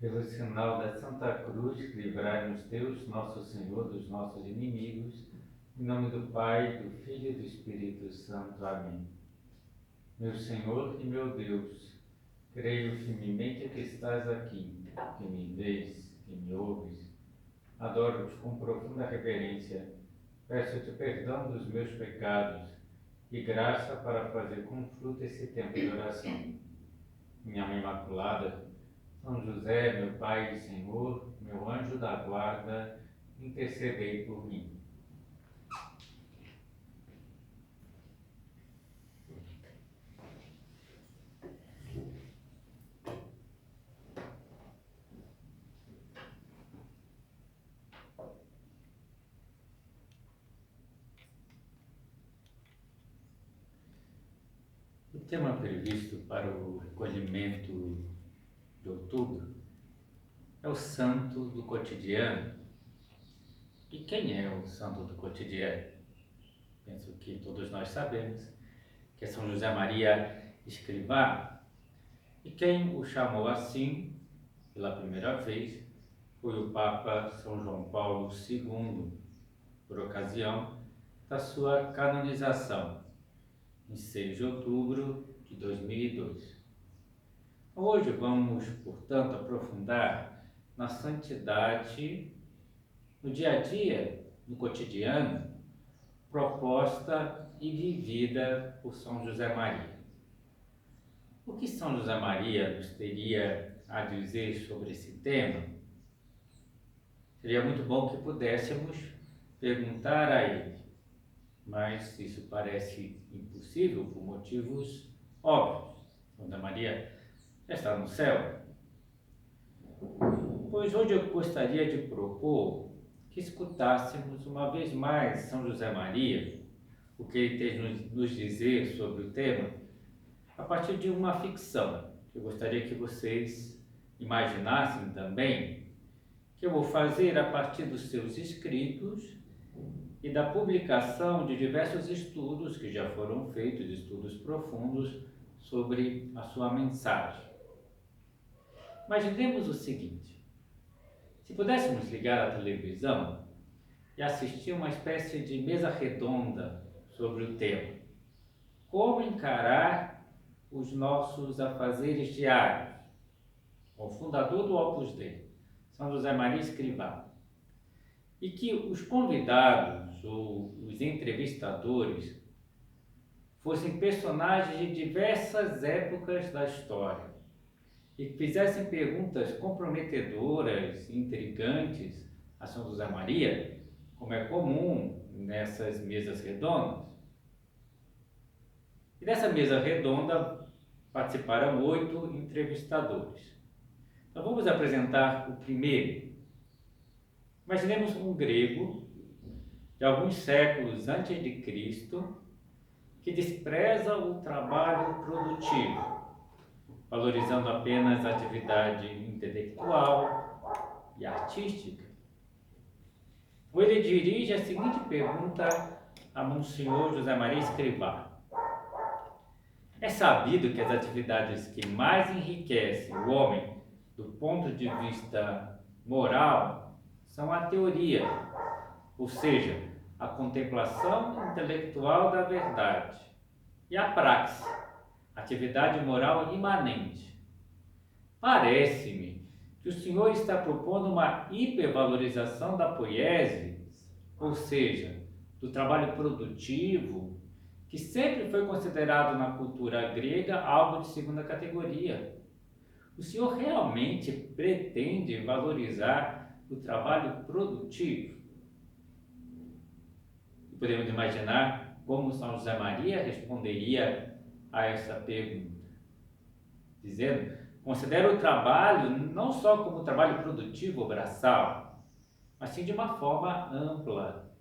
Pelo sinal da Santa Cruz, livrai-nos Deus, nosso Senhor, dos nossos inimigos. Em nome do Pai, do Filho e do Espírito Santo. Amém. Meu Senhor e meu Deus, creio firmemente que estás aqui, que me vês, que me ouves. Adoro-te com profunda reverência. Peço-te perdão dos meus pecados e graça para fazer com fruto esse tempo de oração. Minha Mãe Imaculada, São José, meu Pai e Senhor, meu anjo da guarda, intercedei por mim. O tema previsto para o recolhimento de outubro é o santo do cotidiano. E quem é o santo do cotidiano? Penso que todos nós sabemos que é São José Maria Escrivá. E quem o chamou assim, pela primeira vez, foi o Papa São João Paulo II, por ocasião da sua canonização, em 6 de outubro de 2002. Hoje vamos, portanto, aprofundar na santidade no dia a dia, no cotidiano, proposta e vivida por São José Maria. O que São José Maria nos teria a dizer sobre esse tema? Seria muito bom que pudéssemos perguntar a ele, mas isso parece impossível por motivos óbvios. São José Maria já está no céu. Pois hoje eu gostaria de propor que escutássemos uma vez mais São José Maria, o que ele tem nos dizer sobre o tema, a partir de uma ficção. Eu gostaria que vocês imaginassem também que eu vou fazer a partir dos seus escritos e da publicação de diversos estudos que já foram feitos, estudos profundos sobre a sua mensagem. Imaginemos o seguinte: se pudéssemos ligar a televisão e assistir uma espécie de mesa redonda sobre o tema, como encarar os nossos afazeres diários, o fundador do Opus Dei, São José Maria Escrivá, e que os convidados ou os entrevistadores fossem personagens de diversas épocas da história e que fizessem perguntas comprometedoras, intrigantes a São José Maria, como é comum nessas mesas redondas. E dessa mesa redonda participaram 8 entrevistadores. Então vamos apresentar o primeiro. Imaginemos um grego de alguns séculos antes de Cristo que despreza o trabalho produtivo, valorizando apenas a atividade intelectual e artística. Ou ele dirige a seguinte pergunta a Monsenhor José Maria Escrivá: é sabido que as atividades que mais enriquecem o homem do ponto de vista moral são a teoria, ou seja, a contemplação intelectual da verdade, e a praxe, atividade moral imanente. Parece-me que o senhor está propondo uma hipervalorização da poiesis, ou seja, do trabalho produtivo, que sempre foi considerado na cultura grega algo de segunda categoria. O senhor realmente pretende valorizar o trabalho produtivo? E podemos imaginar como São José Maria responderia a essa pergunta, dizendo: considero o trabalho não só como trabalho produtivo ou braçal, mas sim de uma forma ampla,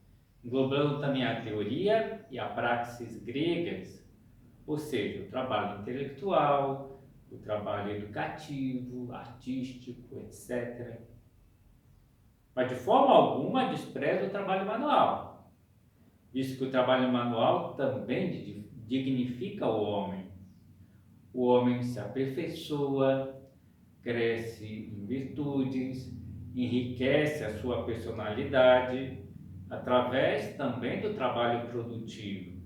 englobando também a teoria e a praxis gregas, ou seja, o trabalho intelectual, o trabalho educativo, artístico, etc. Mas de forma alguma despreza o trabalho manual, visto que o trabalho manual também dignifica o homem. O homem se aperfeiçoa, cresce em virtudes, enriquece a sua personalidade, através também do trabalho produtivo.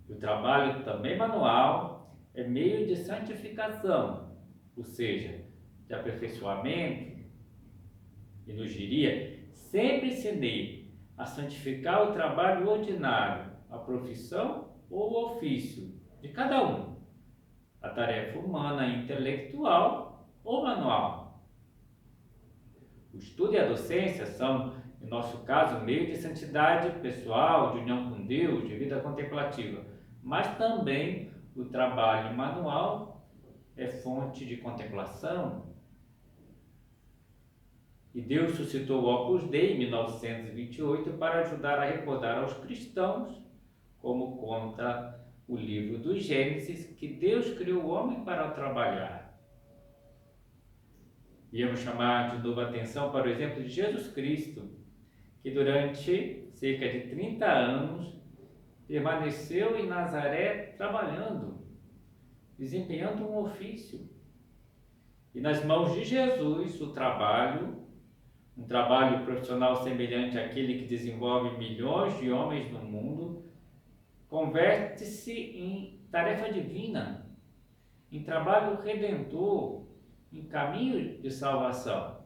O trabalho também manual é meio de santificação, ou seja, de aperfeiçoamento, e nos diria, sempre ensinei a santificar o trabalho ordinário, a profissão ou o ofício de cada um, a tarefa humana, intelectual ou manual. O estudo e a docência são, em nosso caso, meio de santidade pessoal, de união com Deus, de vida contemplativa, mas também o trabalho manual é fonte de contemplação. E Deus suscitou o Opus Dei em 1928 para ajudar a recordar aos cristãos, como conta o livro do Gênesis, que Deus criou o homem para trabalhar. Íamos chamar de novo a atenção para o exemplo de Jesus Cristo, que durante cerca de 30 anos permaneceu em Nazaré trabalhando, desempenhando um ofício. E nas mãos de Jesus, o trabalho, um trabalho profissional semelhante àquele que desenvolve milhões de homens no mundo, converte-se em tarefa divina, em trabalho redentor, em caminho de salvação.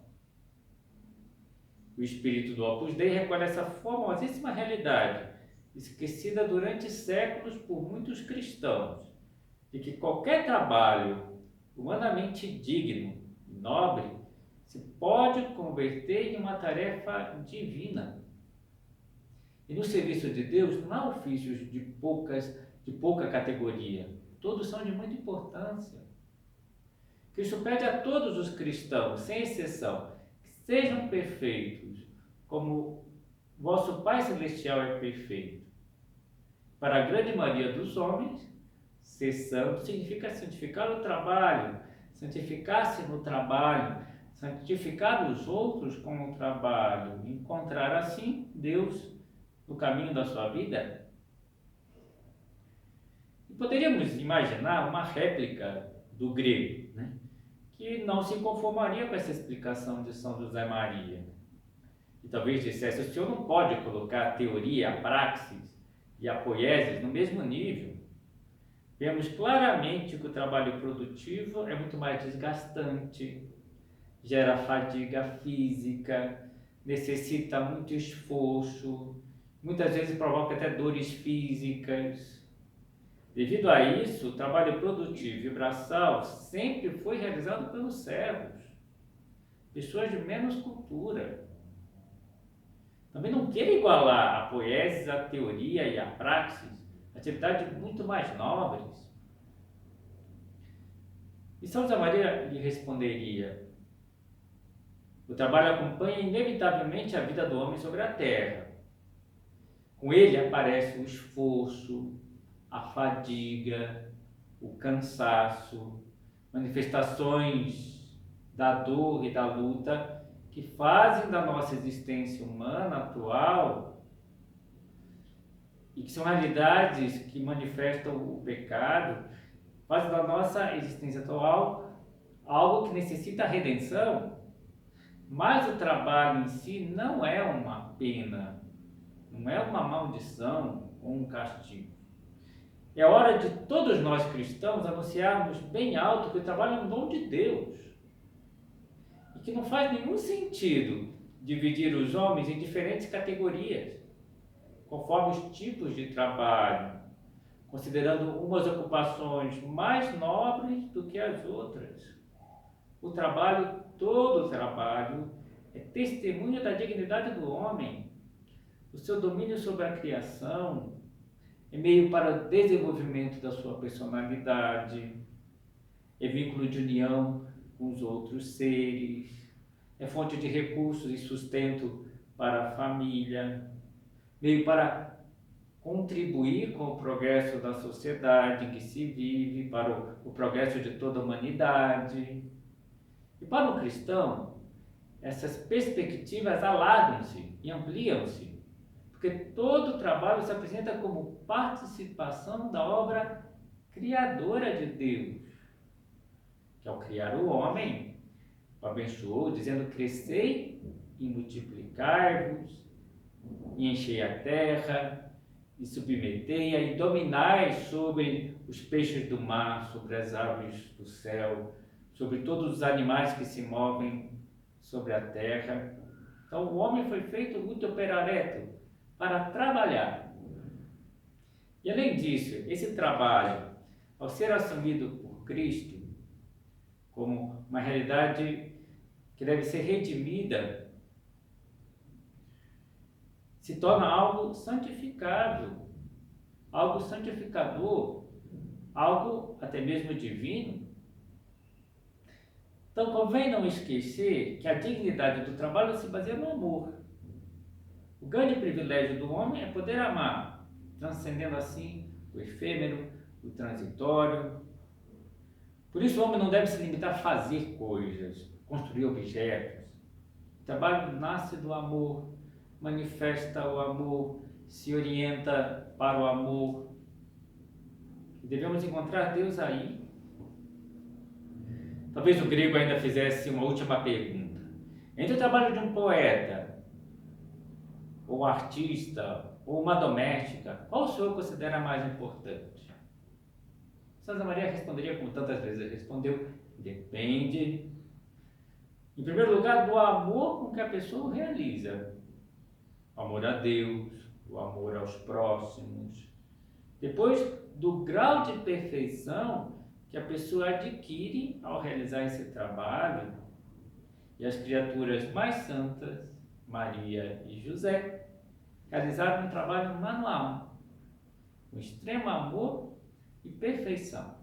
O espírito do Opus Dei recolhe essa famosíssima realidade, esquecida durante séculos por muitos cristãos, de que qualquer trabalho humanamente digno e nobre se pode converter em uma tarefa divina. E no serviço de Deus não há ofícios de pouca categoria, todos são de muita importância. Cristo pede a todos os cristãos, sem exceção, que sejam perfeitos, como vosso Pai Celestial é perfeito. Para a grande maioria dos homens, ser santo significa santificar o trabalho, santificar-se no trabalho, santificar os outros com o trabalho, encontrar assim Deus no caminho da sua vida. E poderíamos imaginar uma réplica do grego, que não se conformaria com essa explicação de São José Maria. E talvez dissesse: o senhor não pode colocar a teoria, a praxis e a poiesis no mesmo nível. Vemos claramente que o trabalho produtivo é muito mais desgastante, gera fadiga física, necessita muito esforço, muitas vezes provoca até dores físicas. Devido a isso, o trabalho produtivo e braçal sempre foi realizado pelos servos, pessoas de menos cultura. Também não quero igualar a poiesis, a teoria e a praxis, atividades muito mais nobres. E São José Maria lhe responderia: o trabalho acompanha inevitavelmente a vida do homem sobre a terra. Com ele aparece o esforço, a fadiga, o cansaço, manifestações da dor e da luta que fazem da nossa existência humana atual, e que são realidades que manifestam o pecado, fazem da nossa existência atual algo que necessita redenção. Mas o trabalho em si não é uma pena, não é uma maldição ou um castigo. É hora de todos nós cristãos anunciarmos bem alto que o trabalho é um dom de Deus e que não faz nenhum sentido dividir os homens em diferentes categorias, conforme os tipos de trabalho, considerando umas ocupações mais nobres do que as outras. O trabalho, todo o trabalho, é testemunho da dignidade do homem, o seu domínio sobre a criação, é meio para o desenvolvimento da sua personalidade, é vínculo de união com os outros seres, é fonte de recursos e sustento para a família, meio para contribuir com o progresso da sociedade em que se vive, para o progresso de toda a humanidade. E para o cristão, essas perspectivas alargam-se e ampliam-se, porque todo o trabalho se apresenta como participação da obra criadora de Deus, que ao criar o homem, o abençoou, dizendo: crescei e multiplicai-vos, e enchei a terra, e submetei-a, e dominai sobre os peixes do mar, sobre as aves do céu, sobre todos os animais que se movem sobre a terra. Então o homem foi feito ut operaretur, para trabalhar. E além disso, esse trabalho, ao ser assumido por Cristo como uma realidade que deve ser redimida, se torna algo santificável, algo santificador, algo até mesmo divino. Então convém não esquecer que a dignidade do trabalho se baseia no amor. O grande privilégio do homem é poder amar, transcendendo assim o efêmero, o transitório. Por isso o homem não deve se limitar a fazer coisas, construir objetos. O trabalho nasce do amor, manifesta o amor, se orienta para o amor. E devemos encontrar Deus aí. Talvez o grego ainda fizesse uma última pergunta. Entre o trabalho de um poeta, ou artista, ou uma doméstica, qual o senhor considera mais importante? Santa Maria responderia, como tantas vezes respondeu: depende, em primeiro lugar, do amor com que a pessoa realiza. O amor a Deus, o amor aos próximos. Depois, do grau de perfeição que a pessoa adquire ao realizar esse trabalho. E as criaturas mais santas, Maria e José, realizaram um trabalho manual, com extremo amor e perfeição.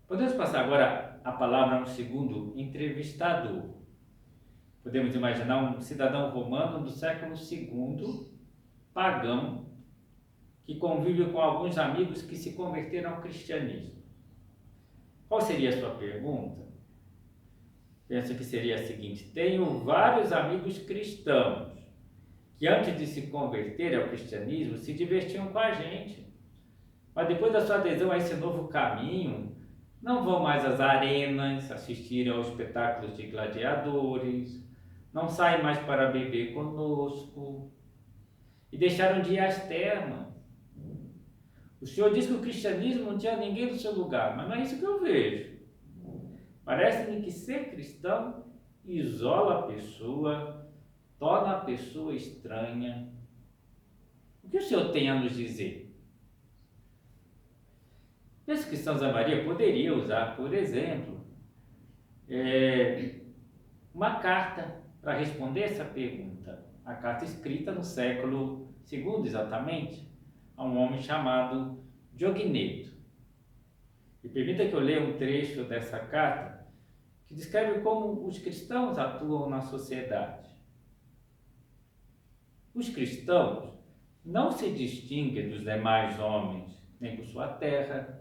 Podemos passar agora a palavra a um segundo entrevistador. Podemos imaginar um cidadão romano do século II, pagão, que convive com alguns amigos que se converteram ao cristianismo. Qual seria a sua pergunta? Penso que seria a seguinte: tenho vários amigos cristãos que antes de se converter ao cristianismo se divertiam com a gente, mas depois da sua adesão a esse novo caminho, não vão mais às arenas assistir aos espetáculos de gladiadores, não saem mais para beber conosco e deixaram de ir às termas. O senhor diz que o cristianismo não tinha ninguém no seu lugar, mas não é isso que eu vejo. Parece-me que ser cristão isola a pessoa, torna a pessoa estranha. O que o senhor tem a nos dizer? Penso que São José Maria poderia usar, por exemplo, uma carta para responder essa pergunta. A carta escrita no século II, exatamente, a um homem chamado Diogneto. E permita que eu leia um trecho dessa carta que descreve como os cristãos atuam na sociedade. Os cristãos não se distinguem dos demais homens, nem por sua terra,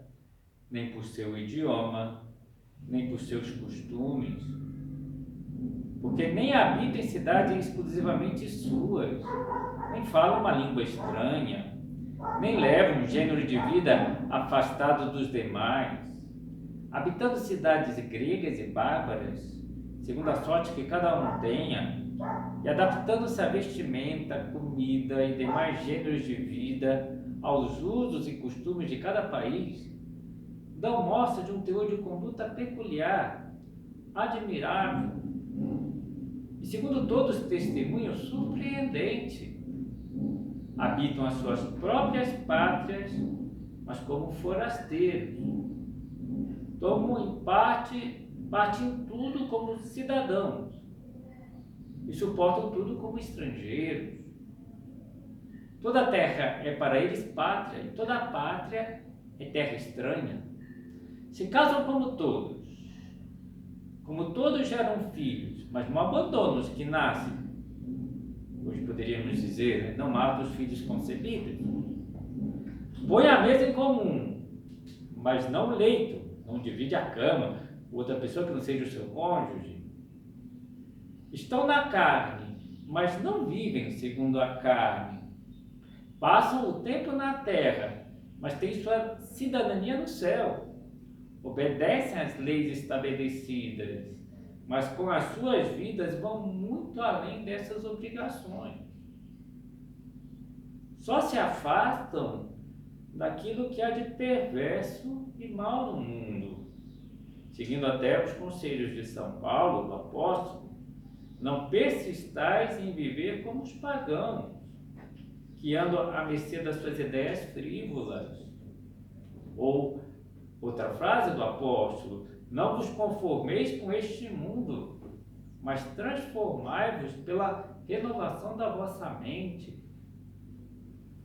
nem por seu idioma, nem por seus costumes, porque nem habitam em cidades exclusivamente suas, nem falam uma língua estranha, nem levam um gênero de vida afastado dos demais, habitando cidades gregas e bárbaras, segundo a sorte que cada um tenha, e adaptando-se à vestimenta, comida e demais gêneros de vida aos usos e costumes de cada país, dão mostra de um teor de conduta peculiar, admirável e, segundo todos os testemunhos, surpreendente. Habitam as suas próprias pátrias, mas como forasteiros. Tomam em parte em tudo como cidadãos e suportam tudo como estrangeiros. Toda a terra é para eles pátria, e toda a pátria é terra estranha. Se casam como todos geram filhos, mas não abandonam os que nascem. Hoje poderíamos dizer, né? Não matam os filhos concebidos. Põe a mesa em comum, mas não o leito, não divide a cama, outra pessoa que não seja o seu cônjuge. Estão na carne, mas não vivem segundo a carne. Passam o tempo na terra, mas têm sua cidadania no céu. obedecem às leis estabelecidas, mas com as suas vidas vão muito além dessas obrigações. Só se afastam daquilo que há de perverso e mal no mundo. Seguindo até os conselhos de São Paulo, do apóstolo, não persistais em viver como os pagãos, que andam à mercê das suas ideias frívolas. Ou, outra frase do apóstolo, não vos conformeis com este mundo, mas transformai-vos pela renovação da vossa mente.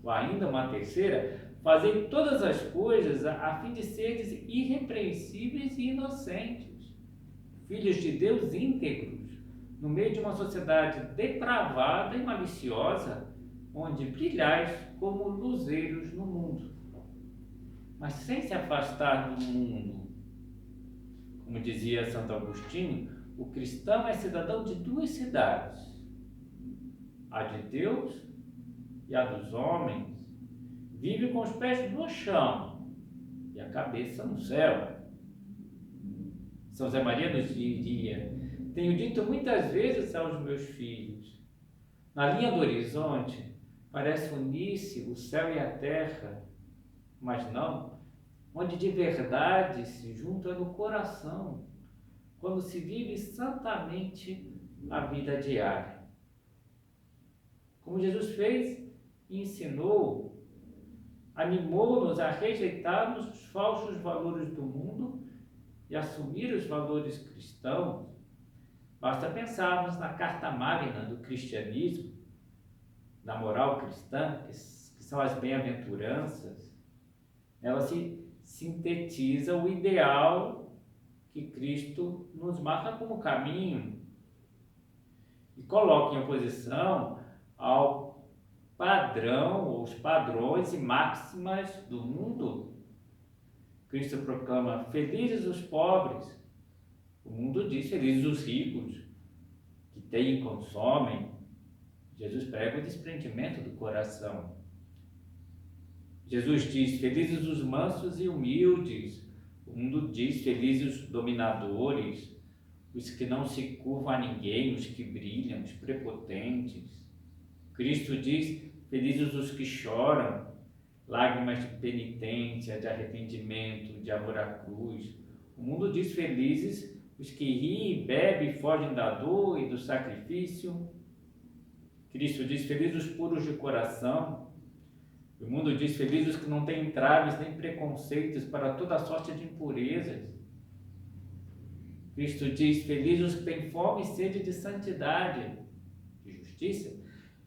Ou ainda uma terceira, fazei todas as coisas a fim de seres irrepreensíveis e inocentes, filhos de Deus íntegros, no meio de uma sociedade depravada e maliciosa, onde brilhais como luzeiros no mundo, mas sem se afastar do mundo. Como dizia Santo Agostinho, o cristão é cidadão de duas cidades, a de Deus e a dos homens. Vive com os pés no chão e a cabeça no céu. São José Maria nos diria: tenho dito muitas vezes aos meus filhos, na linha do horizonte parece unir-se o céu e a terra, mas não, onde de verdade se junta no coração, quando se vive santamente a vida diária. Como Jesus fez e ensinou, animou-nos a rejeitarmos os falsos valores do mundo e assumir os valores cristãos. Basta pensarmos na carta magna do cristianismo, da moral cristã, que são as bem-aventuranças. Ela se sintetiza o ideal que Cristo nos marca como caminho e coloca em oposição ao padrão, os padrões e máximas do mundo. Cristo proclama: felizes os pobres. O mundo diz: felizes os ricos, que têm e consomem. Jesus prega o desprendimento do coração. Jesus diz: felizes os mansos e humildes. O mundo diz: felizes os dominadores, os que não se curvam a ninguém, os que brilham, os prepotentes. Cristo diz: felizes os que choram, lágrimas de penitência, de arrependimento, de amor à cruz. O mundo diz: felizes os que riem, bebem e fogem da dor e do sacrifício. Cristo diz: felizes os puros de coração. O mundo diz: felizes os que não têm entraves nem preconceitos para toda sorte de impurezas. Cristo diz: felizes os que têm fome e sede de santidade, de justiça.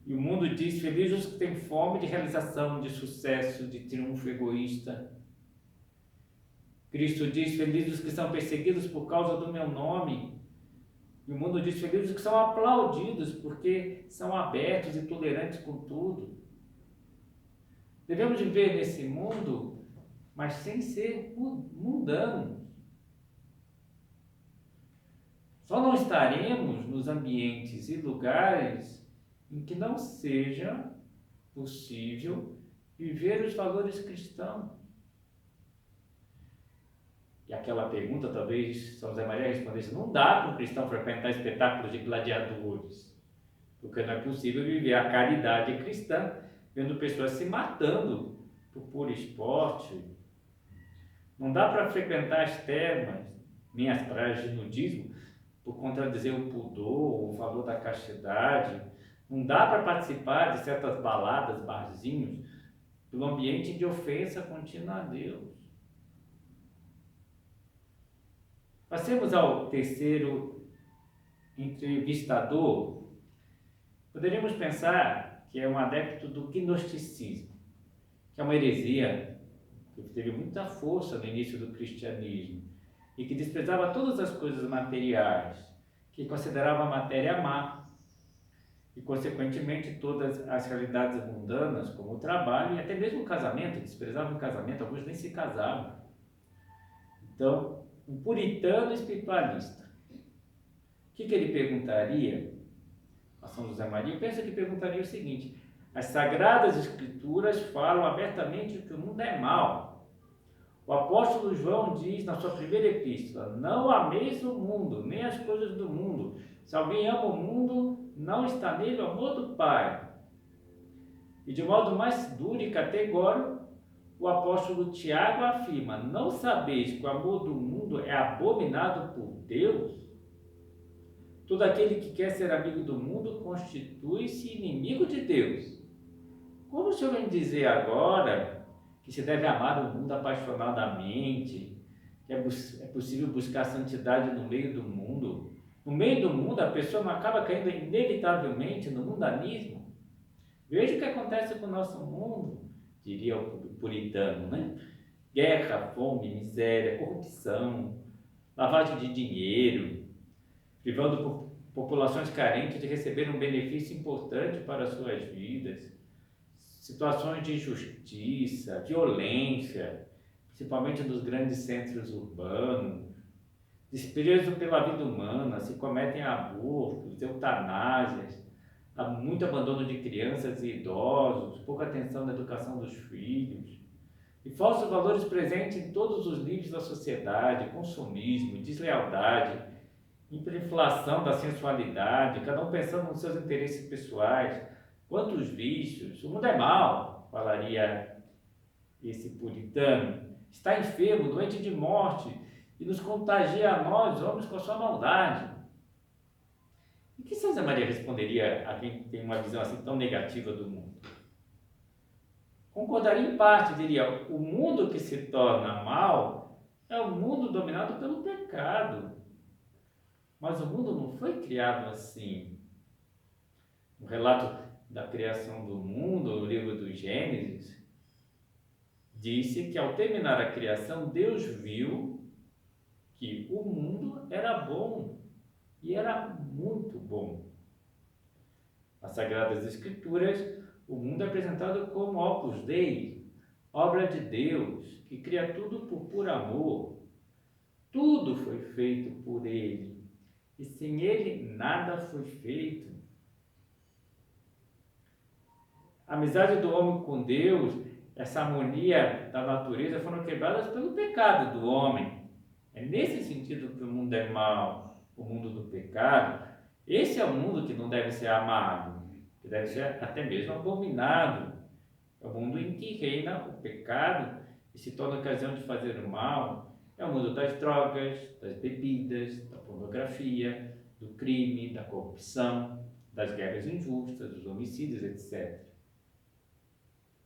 E o mundo diz: felizes os que têm fome de realização, de sucesso, de triunfo egoísta. Cristo diz: felizes os que são perseguidos por causa do meu nome. E o mundo diz: felizes os que são aplaudidos porque são abertos e tolerantes com tudo. Devemos viver nesse mundo, mas sem ser mundanos. Só não estaremos nos ambientes e lugares em que não seja possível viver os valores cristãos. E aquela pergunta, talvez São José Maria respondesse: não dá para um cristão frequentar espetáculos de gladiadores, porque não é possível viver a caridade cristã vendo pessoas se matando por puro esporte. Não dá para frequentar as termas, nem as praias de nudismo, por contradizer o pudor, o valor da castidade. Não dá para participar de certas baladas, barzinhos, pelo ambiente de ofensa contínua a Deus. Passemos ao terceiro entrevistador. Poderíamos pensar que é um adepto do gnosticismo, que é uma heresia que teve muita força no início do cristianismo e que desprezava todas as coisas materiais, que considerava a matéria má e, consequentemente, todas as realidades mundanas, como o trabalho e até mesmo o casamento. Desprezava o casamento, alguns nem se casavam. Então, um puritano espiritualista. O que ele perguntaria a São José Maria? Eu penso que perguntaria o seguinte: as Sagradas Escrituras falam abertamente que o mundo é mau. O apóstolo João diz na sua primeira epístola: não ameis o mundo, nem as coisas do mundo. Se alguém ama o mundo, não está nele o amor do Pai. E de modo mais duro e categórico, o apóstolo Tiago afirma: não sabeis que o amor do mundo é abominado por Deus? Todo aquele que quer ser amigo do mundo constitui-se inimigo de Deus. Como o senhor vem dizer agora que se deve amar o mundo apaixonadamente, que é possível buscar santidade no meio do mundo? No meio do mundo, a pessoa não acaba caindo inevitavelmente no mundanismo? Veja o que acontece com o nosso mundo, diria o puritano, né? Guerra, fome, miséria, corrupção, lavagem de dinheiro, privando populações carentes de receber um benefício importante para as suas vidas, situações de injustiça, violência, principalmente nos grandes centros urbanos, desprezo pela vida humana, se cometem abortos, eutanásias, há muito abandono de crianças e idosos, pouca atenção na educação dos filhos, e falsos valores presentes em todos os níveis da sociedade, consumismo, deslealdade, hiperinflação da sensualidade, cada um pensando nos seus interesses pessoais, quantos vícios, o mundo é mau, falaria esse puritano, está enfermo, doente de morte, e nos contagia a nós, homens, com a sua maldade. E que Santa Maria responderia a quem tem uma visão assim tão negativa do mundo? Concordaria em parte, diria, o mundo que se torna mal é o mundo dominado pelo pecado. Mas o mundo não foi criado assim. O relato da criação do mundo, o livro do Gênesis, disse que ao terminar a criação, Deus viu que o mundo era bom e era muito bom. Nas Sagradas Escrituras, o mundo é apresentado como Opus Dei, obra de Deus, que cria tudo por puro amor. Tudo foi feito por Ele, e sem Ele nada foi feito. A amizade do homem com Deus, essa harmonia da natureza foram quebradas pelo pecado do homem. É nesse sentido que o mundo é mau, o mundo do pecado. Esse é o mundo que não deve ser amado, que deve ser até mesmo abominado. É o mundo em que reina o pecado e se torna ocasião de fazer o mal. É o mundo das drogas, das bebidas, da pornografia, do crime, da corrupção, das guerras injustas, dos homicídios, etc.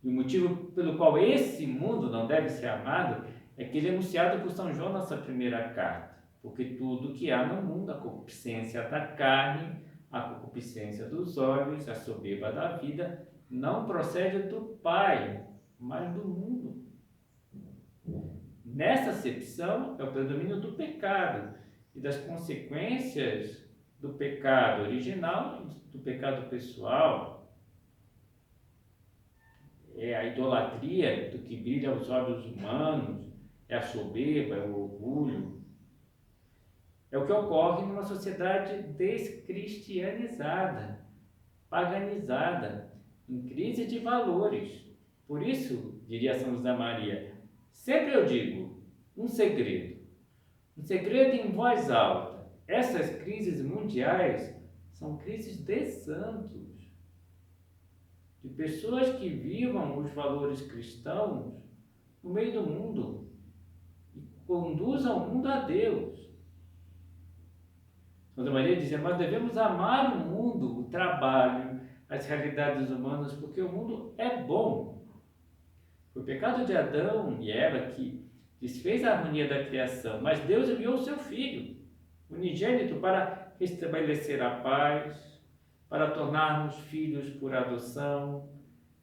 E o motivo pelo qual esse mundo não deve ser amado é que ele é anunciado por São João na sua primeira carta. Porque tudo que há no mundo, a concupiscência da carne, a concupiscência dos olhos, a soberba da vida, não procede do Pai, mas do mundo. Nessa acepção é o predomínio do pecado e das consequências do pecado original e do pecado pessoal. É a idolatria do que brilha aos olhos humanos, é a soberba, é o orgulho. É o que ocorre numa sociedade descristianizada, paganizada, em crise de valores. Por isso, diria São José Maria, sempre eu digo, um segredo em voz alta. Essas crises mundiais são crises de santos, de pessoas que vivam os valores cristãos no meio do mundo e conduzam o mundo a Deus. Santa Maria dizia, nós devemos amar o mundo, o trabalho, as realidades humanas, porque o mundo é bom. Foi o pecado de Adão e Eva que desfez a harmonia da criação, mas Deus enviou o seu Filho, unigênito, para restabelecer a paz, para tornarmos filhos por adoção,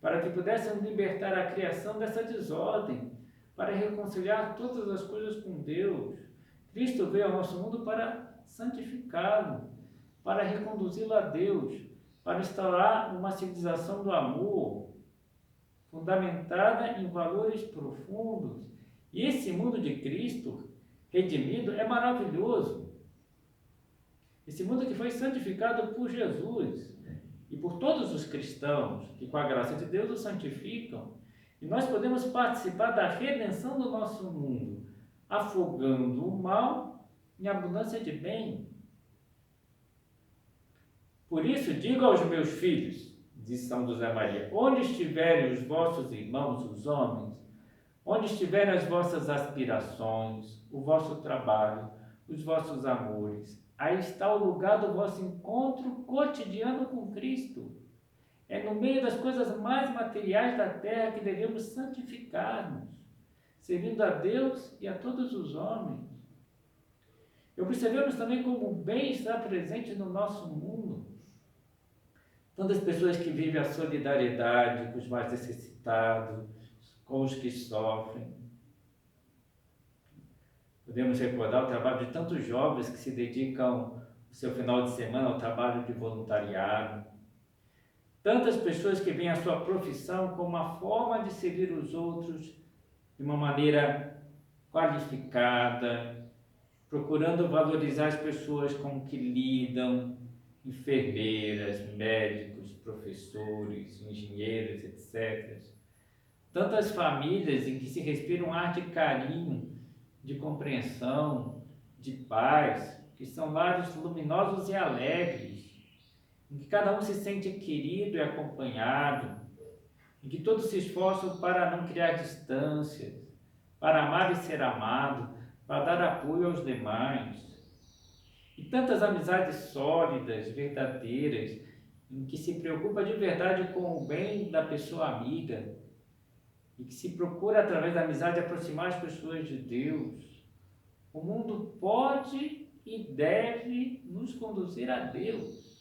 para que pudéssemos libertar a criação dessa desordem, para reconciliar todas as coisas com Deus. Cristo veio ao nosso mundo para santificá-lo, para reconduzi-lo a Deus, para instaurar uma civilização do amor, fundamentada em valores profundos. E esse mundo de Cristo, redimido, é maravilhoso. Esse mundo que foi santificado por Jesus e por todos os cristãos que, com a graça de Deus, o santificam. E nós podemos participar da redenção do nosso mundo, afogando o mal em abundância de bem. Por isso, digo aos meus filhos, diz São José Maria, onde estiverem os vossos irmãos, os homens, onde estiverem as vossas aspirações, o vosso trabalho, os vossos amores, aí está o lugar do vosso encontro cotidiano com Cristo. É no meio das coisas mais materiais da terra que devemos santificar-nos, servindo a Deus e a todos os homens. Observemos também como o bem está presente no nosso mundo. Tantas pessoas que vivem a solidariedade com os mais necessitados, com os que sofrem. Podemos recordar o trabalho de tantos jovens que se dedicam o seu final de semana ao trabalho de voluntariado. Tantas pessoas que veem a sua profissão como uma forma de servir os outros de uma maneira qualificada, procurando valorizar as pessoas com que lidam, enfermeiras, médicos, professores, engenheiros, etc. Tantas famílias em que se respira um ar de carinho, de compreensão, de paz, que são lares luminosos e alegres, em que cada um se sente querido e acompanhado, em que todos se esforçam para não criar distâncias, para amar e ser amado, para dar apoio aos demais. E tantas amizades sólidas, verdadeiras, em que se preocupa de verdade com o bem da pessoa amiga e que se procura, através da amizade, aproximar as pessoas de Deus. O mundo pode e deve nos conduzir a Deus.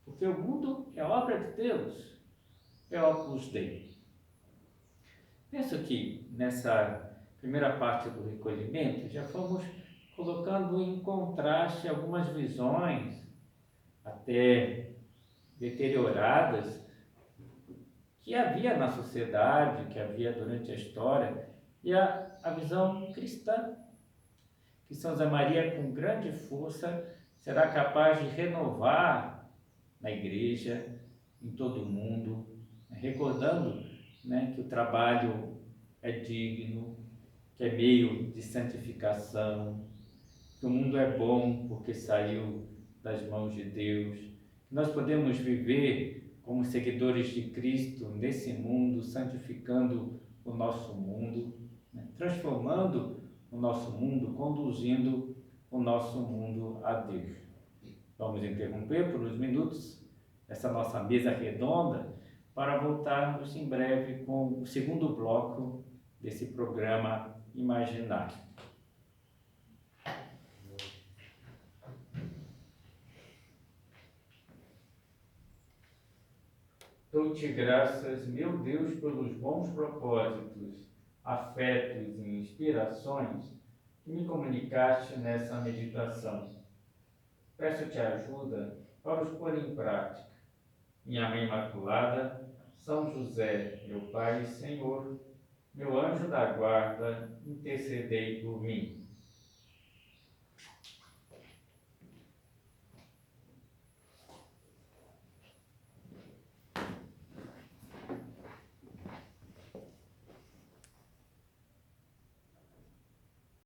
Porque o mundo é obra de Deus, é Opus Dei. Penso que nessa primeira parte do recolhimento já fomos colocando em contraste algumas visões até deterioradas que havia na sociedade, que havia durante a história, e a visão cristã, que São José Maria, com grande força, será capaz de renovar na igreja, em todo o mundo, recordando, que o trabalho é digno, que é meio de santificação, que o mundo é bom porque saiu das mãos de Deus, que nós podemos viver como seguidores de Cristo nesse mundo, santificando o nosso mundo, transformando o nosso mundo, conduzindo o nosso mundo a Deus. Vamos interromper por uns minutos essa nossa mesa redonda para voltarmos em breve com o segundo bloco desse programa Imaginário. Dou-te graças, meu Deus, pelos bons propósitos, afetos e inspirações que me comunicaste nessa meditação. Peço-te ajuda para os pôr em prática. Minha Mãe Imaculada, São José, meu Pai e Senhor, meu anjo da guarda, intercedei por mim.